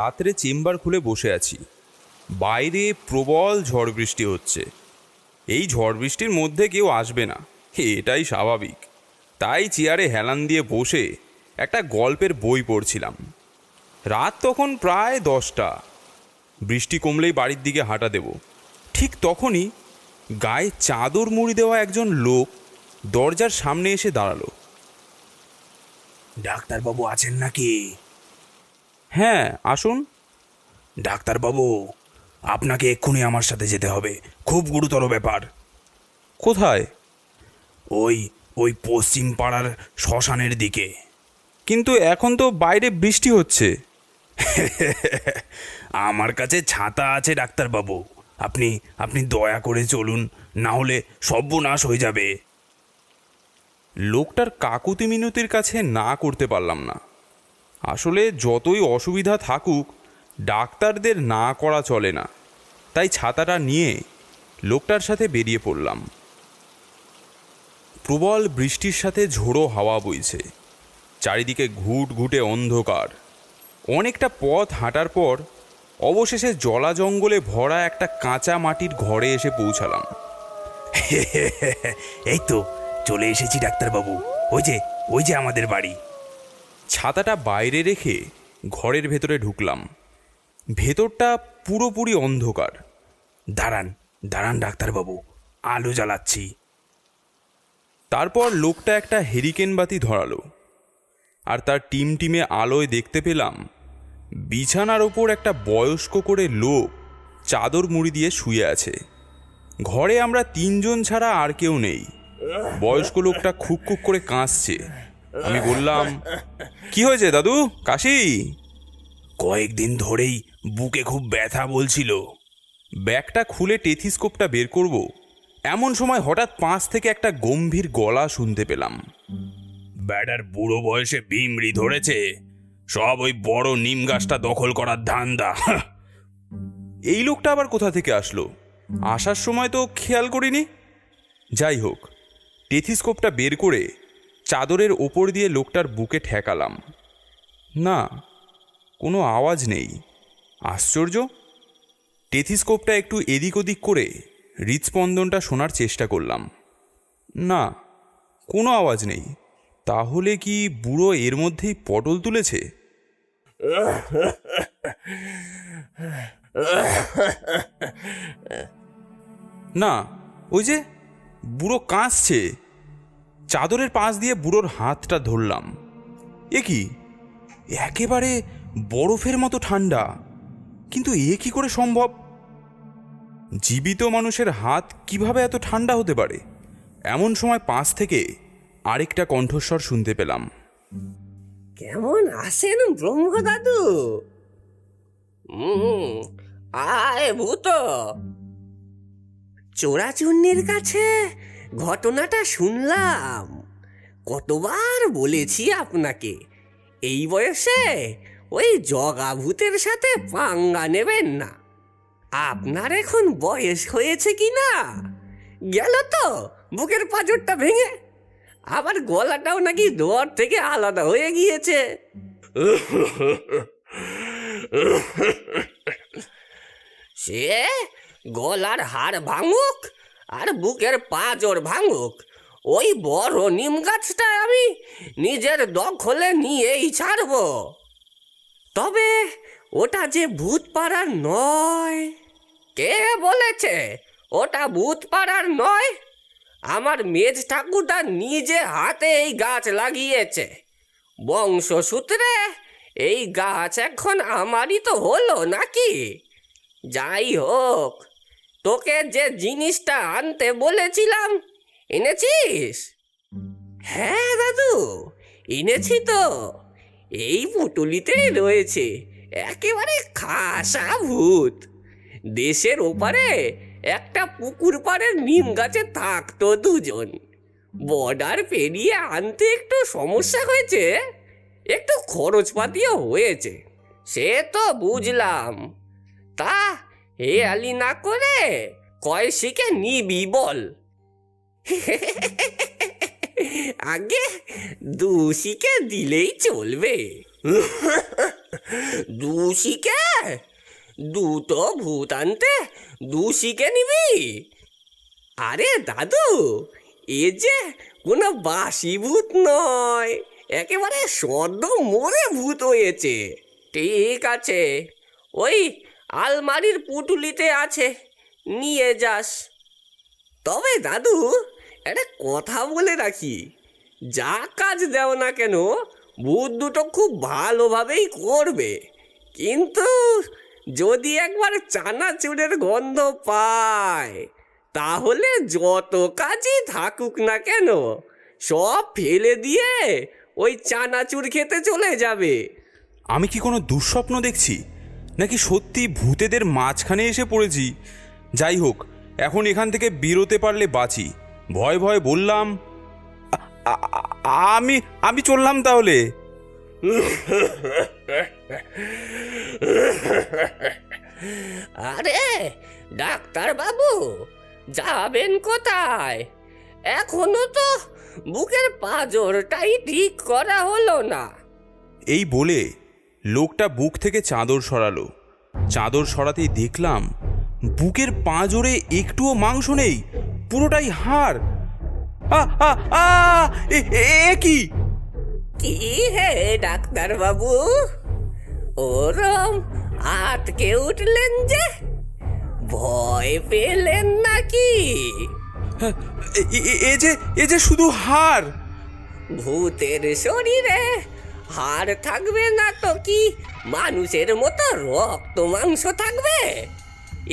রাত্রে চেম্বার খুলে বসে আছি। বাইরে প্রবল ঝড় বৃষ্টি হচ্ছে। এই ঝড় বৃষ্টির মধ্যে কেউ আসবে না, এটাই স্বাভাবিক। তাই চেয়ারে হেলান দিয়ে বসে একটা গল্পের বই পড়ছিলাম। রাত তখন প্রায় 10টা। বৃষ্টি কমলেই বাড়ির দিকে হাঁটা দেব। ঠিক তখনই গায়ে চাদর মুড়ি দেওয়া একজন লোক দরজার সামনে এসে দাঁড়ালো। ডাক্তারবাবু আছেন নাকি? হ্যাঁ, আসুন। ডাক্তারবাবু, আপনাকে এক্ষুনি আমার সাথে যেতে হবে, খুব গুরুতর ব্যাপার। কোথায়? ওই ওই পশ্চিম পাড়ার শ্মশানের দিকে। কিন্তু এখন তো বাইরে বৃষ্টি হচ্ছে। আমার কাছে ছাতা আছে ডাক্তারবাবু, আপনি আপনি দয়া করে চলুন, না হলে সর্বনাশ হয়ে যাবে। লোকটার কাকুতি মিনতির কাছে না করতে পারলাম না। আসলে যতই অসুবিধা থাকুক, ডাক্তারদের না করা চলে না। তাই ছাতাটা নিয়ে লোকটার সাথে বেরিয়ে পড়লাম। প্রবল বৃষ্টির সাথে ঝোড়ো হাওয়া বইছে। চারিদিকে ঘুটঘুটে অন্ধকার। অনেকটা পথ হাঁটার পর অবশেষে জলা জঙ্গলে ভরা একটা কাঁচা মাটির ঘরে এসে পৌঁছালাম। এই তো চলে এসেছি ডাক্তারবাবু, ওই যে আমাদের বাড়ি। ছাতাটা বাইরে রেখে ঘরের ভেতরে ঢুকলাম। ভেতরটা পুরোপুরি অন্ধকার। দাঁড়ান দাঁড়ান ডাক্তারবাবু, আলো জ্বালাচ্ছি। তারপর লোকটা একটা হেরিকেন বাতি ধরালো, আর তার টিমটিমে আলোয় দেখতে পেলাম বিছানার ওপর একটা বয়স্ক করে লোক চাদর মুড়ি দিয়ে শুয়ে আছে। ঘরে আমরা 3জন ছাড়া আর কেউ নেই। বয়স্ক লোকটা খুক খুক করে কাঁসছে। আমি বললাম, কি হয়েছে দাদু, কাশি? কয়েকদিন ধরেই বুকে খুব ব্যথা বলছিল। ব্যাগটা খুলে টেথিস্কোপটা বের করব, এমন সময় হঠাৎ পাশ থেকে একটা গম্ভীর গলা শুনতে পেলাম। ব্যাটার বুড়ো বয়সে বিমড়ি ধরেছে, সব ওই বড় নিম গাছটা দখল করার ধান্দা। এই লোকটা আবার কোথা থেকে আসলো? আসার সময় তো খেয়াল করিনি। যাই হোক, টেথিস্কোপটা বের করে চাদরের ওপর দিয়ে লোকটার বুকে ঠেকালাম। না, কোনো আওয়াজ নেই। আশ্চর্য। টেথিস্কোপটা একটু এদিক ওদিক করে হৃদস্পন্দনটা শোনার চেষ্টা করলাম। না, কোনো আওয়াজ নেই। তাহলে কি বুড়ো এর মধ্যেই পটল তুলেছে? না, ওই যে বুড়ো কাঁসছে। চাদরের পাশ দিয়ে বুড়োর হাতটা ধরলাম। এ কি, একেবারে বরফের মতো ঠান্ডা। কিন্তু এ কি করে সম্ভব? জীবিত মানুষের হাত কিভাবে এত ঠান্ডা হতে পারে? এমন সময় পাশ থেকে আরেকটা কণ্ঠস্বর শুনতে পেলাম। কেমন আছেন ব্রহ্ম দাদু? আয় ভূত। চোরাচুন্নির কাছে ঘটনাটা শুনলাম। কতবার বলেছি আপনাকে, এই বয়সে ওই জগা ভূতের সাথে পাঙ্গা নেবেন না। আপনার এখন বয়স হয়েছে কি না, গেল তো বুকের পাঁজরটা ভেঙে, আবার গলাটাও নাকি দর থেকে আলাদা হয়ে গিয়েছে। সে গলার হাড় ভাঙুক আর বুকের পাঁজর ভাঙুক, ওই বড় নিম গাছটা আমি নিজের দখলে নিয়েই ছাড়ব। তবে ওটা যে ভূত পাড়ার নয়। কে বলেছে ওটা ভূত পাড়ার নয়? আমার মেজ ঠাকুরদা নিজে হাতে এই গাছ লাগিয়েছে। বংশসূত্রে এই গাছ এখন আমারই তো হলো নাকি? যাই হোক, তোকে যে জিনিসটা আনতে বলেছিলাম এনেছিস? হ্যাঁ দাদু, এনেছি তো। এই পুটুলিতেই রয়েছে একেবারে খাসা ভূত। দেশের ওপারে একটা পুকুর পাড়ের নিম গাছে থাকতো দুজন। বর্ডার পেরিয়ে আনতে একটু সমস্যা হয়েছে, একটু খরচপাতিও হয়েছে, সে তো বুঝলাম। তা হেয়ালি না করে কয় শিখে নিবি বল? আগে 2 শিখে দিলেই চলবে। দুশিকে দুটো ভূত আনতে দুশিকে নিবি? আরে দাদু, এ যে কোনো বাসি ভূত নয়, একেবারে সদ্য মরে ভূত হয়েছে। ঠিক আছে, ওই আলমারির পুটুলিতে আছে, নিয়ে যাস। তবে দাদু, একটা কথা বলে রাখি, যা কাজ দেও না কেন ভূত দুটো খুব ভালোভাবেই করবে, কিন্তু যদি একবার চানাচুরের গন্ধ পায় তাহলে যত কাজই থাকুক না কেন সব ফেলে দিয়ে ওই চানাচুর খেতে চলে যাবে। আমি কি কোনো দুঃস্বপ্ন দেখছি, নাকি সত্যি ভূতেদের মাঝখানে এসে পড়েছি? যাই হোক, এখন এখান থেকে বেরোতে পারলে বাঁচি। ভয় ভয় বললাম, আমি আমি চললাম তাহলে। আরে ডাক্তার বাবু, যাবেন কোথায়? এখনো তো বুকের পাঁজরটাই ঠিক করা হলো না। এই বলে লোকটা বুক থেকে চাদর সরালো। চাদর সরাতেই দেখলাম বুকের পাঁজরে একটুও মাংস নেই, পুরোটাই হাড়। আ আ আ এ কি? কি হে ডাক্তার বাবু, ওরম আটকে উঠলেন যে? ভয় পেলেন নাকি? এ যে শুধু হাড়। ভূতের শরীরে হাড় থাকবে না তো কি মানুষের মতো রক্ত মাংস থাকবে?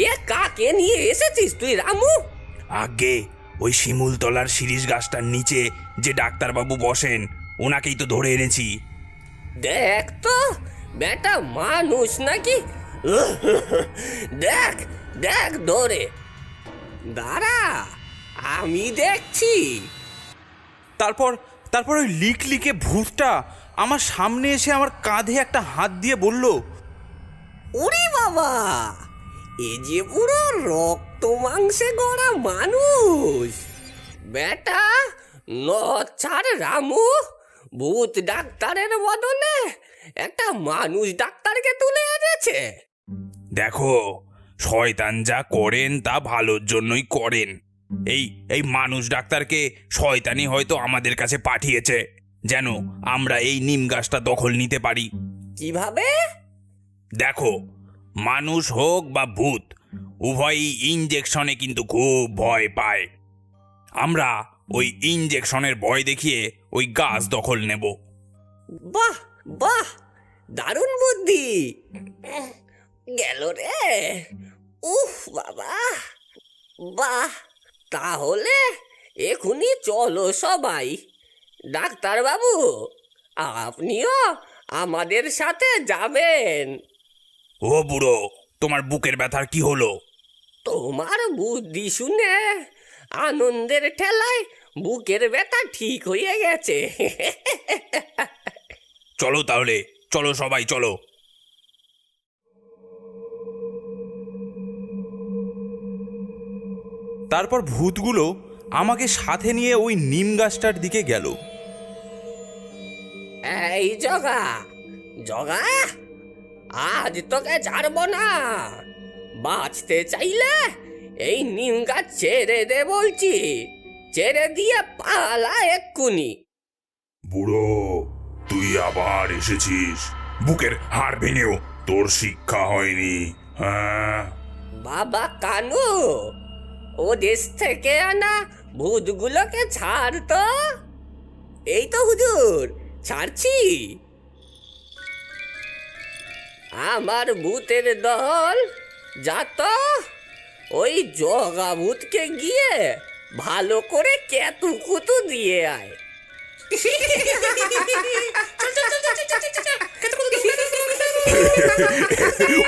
এ কাকে নিয়ে এসেছিস তুই রামু? আগে ওই শিমুলতলার শিরিষ গাছটার নিচে যে ডাক্তারবাবু বসেন, ওনাকেই তো ধরে এনেছি। দেখ তো বেটা মানুষ নাকি? দেখ দেখ ধরে, দাঁড়া আমি দেখছি। তারপর তারপর ওই লিকলিকে ভূতটা আমার সামনে এসে আমার কাঁধে একটা হাত দিয়ে বলল, ওরে বাবা, এ যে পুরো রক্ত মাংসে গড়া মানুষ। বেটা ছাড় রামু, ভূত ডাক্তারের বদলে একটা মানুষ ডাক্তারকে তুলে এনেছে। দেখো, শয়তান যা করেন তা ভালোর জন্যই করেন। এই এই মানুষ ডাক্তারকে শয়তানি হয়তো আমাদের কাছে পাঠিয়েছে, যেন আমরা এই নিম গাছটা দখল নিতে পারি। কিভাবে? দেখো, মানুষ হোক বা ভূত, উভয়ই ইঞ্জেকশনে কিন্তু খুব ভয় পায়। আমরা ওই ইঞ্জেকশনের ভয় দেখিয়ে ওই গাছ দখল নেব। বাহ বাহ, দারুণ বুদ্ধি। গেল রে। উফ বাবা, বাহ, তাহলে এখনই চলো সবাই। ডাক্তার বাবু, আপনিও আমাদের সাথে যাবেন। ও বুড়ো, তোমার বুকের ব্যথার কি হলো? তোমার বুদ্ধি শুনে আনন্দের ঠেলায় বুকের ব্যথা ঠিক হয়ে গেছে। চলো তাহলে, চলো সবাই চলো। তারপর ভূতগুলো আমাকে সাথে নিয়ে ওই নিম গাছটার দিকে গেল। এই জগা, জগা, আজ তোকে ছাড়বো না। বাঁচতে চাইলে এই নিম গাছ ছেড়ে দে বলছি, ছেড়ে দিয়ে পালা এক্ষুনি। বুড়ো, তুই আবার এসেছিস? বুকের হাড় ভেঙেও তোর শিক্ষা হয়নি? হ্যাঁ, বাবা কানু, ও দেশ থেকে আনা ভূতগুলোকে ছাড় তো। এই তো হুজুর, ছাড়ছি। আমার ভূতের দল, যা তো ওই জগা ভূতকে গিয়ে ভালো করে কেতু কুতু দিয়ে আয়।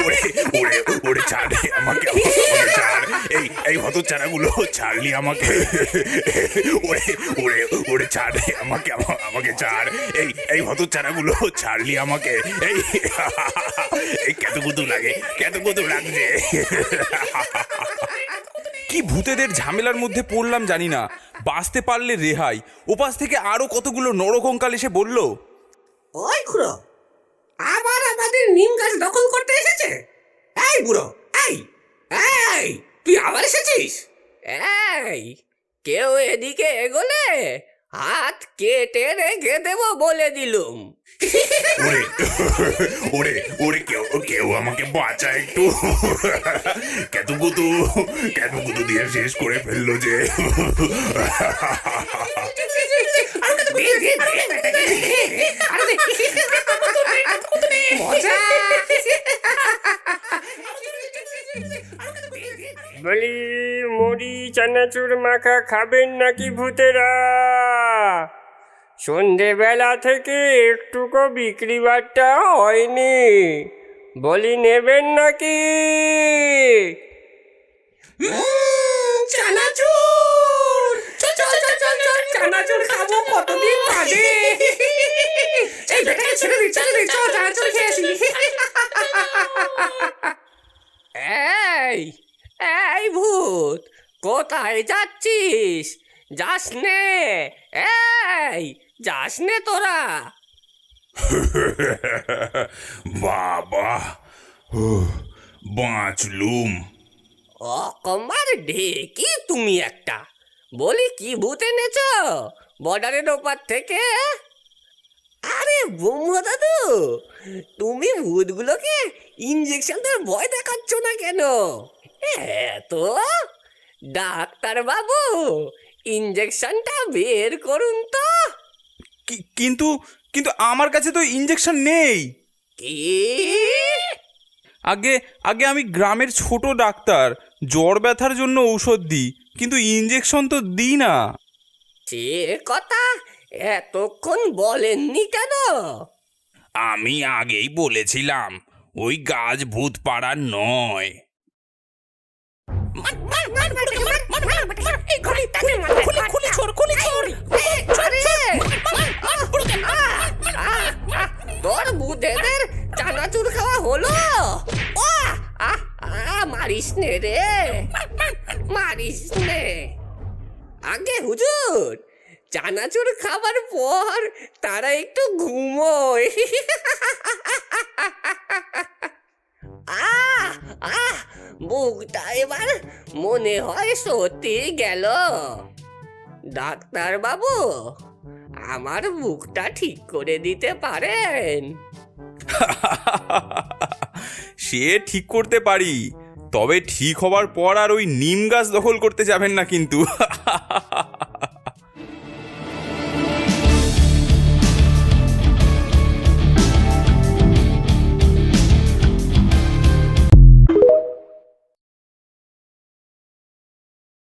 ওরে ওরে ওরে, ছাড় রে আমাকে, আমাকে ছাড়। এই হতচ্ছাড়াগুলো ছাড়লি আমাকে। ওরে ওরে ওরে, ছাড় রে আমাকে, আমাকে ছাড়। এই হতচ্ছাড়াগুলো ছাড়লি আমাকে। এই কেতকুতু লাগে, কেতকুতু লাগছে। কি ভূতেদের ঝামেলার মধ্যে পড়লাম জানি না, বাঁচতে পারলে রেহাই। ওপাশ থেকে আরো কতগুলো নরকঙ্কাল এসে বলল, ওই খুড়ো, আবার আমাদের নিম গাছ দখল করতে এসেছে। এই বুড়ো, এই এই তুই আবার এসেছিস? এই কেউ এদিকে এগোলে হাত কেটে রেখে দেবো বলে দিলুম। ওরে ওরে ওরে কেউ কেউ আমাকে বাঁচা একটু। কেতুকুতু দিয়ে শেষ করে ফেললো যে। বলি মুড়ি চানাচুর মাখা খাবেন নাকি ভূতেরা? সন্ধেবেলা থেকে একটুকু বিক্রি বাট্টা হয়নি, বলি নেবেন নাকি? চানাচুর, চল চল চল চল চল, চানাচুর খাবো কতদিন বাদে। এই বেটাকে ছেড়ে দি, ছেড়ে দি, চল চানাচুর খেয়ে আসি। এই এই ভূত, কোথায় যাচ্ছিস? যাস নে, এই যাস নে তোরা। বাবা বাঁচলুম। অকমার ঢেকি তুমি একটা। বলি কি ভূত এনেছ বর্ডারের ওপার থেকে? আরে ব্রহ্ম দাদু, তুমি ভূতগুলোকে ইঞ্জেকশন দেওয়ার ভয় দেখাচ্ছ না কেন? এত ডাক্তার বাবু, ইঞ্জেকশনটা বের করুন তো। কিন্তু কিন্তু আমার কাছে তো ইঞ্জেকশন নেই। কি? আগে আগে আমি গ্রামের ছোট ডাক্তার, জ্বর ব্যথার জন্য ঔষধ দিই, কিন্তু ইঞ্জেকশন তো দিই না। সে কথা এতক্ষণ বলেননি কেন? আমি আগেই বলেছিলাম ওই গাছ ভূত পাড়ার নয়। তোর ভূতেদের চানাচুর খাওয়া হলো? মারিস নে রে, মারিস নে। আগে হুজুর, চানাচুর খাবার পর তারা একটু ঘুমোয়। বুকটা এবার মনে হয় সত্যি গেল। ডাক্তার বাবু, আমার বুকটা ঠিক করে দিতে পারেন? সে ঠিক করতে পারি, তবে ঠিক হবার পর আর ওই নিম গাছ দখল করতে যাবেন না কিন্তু।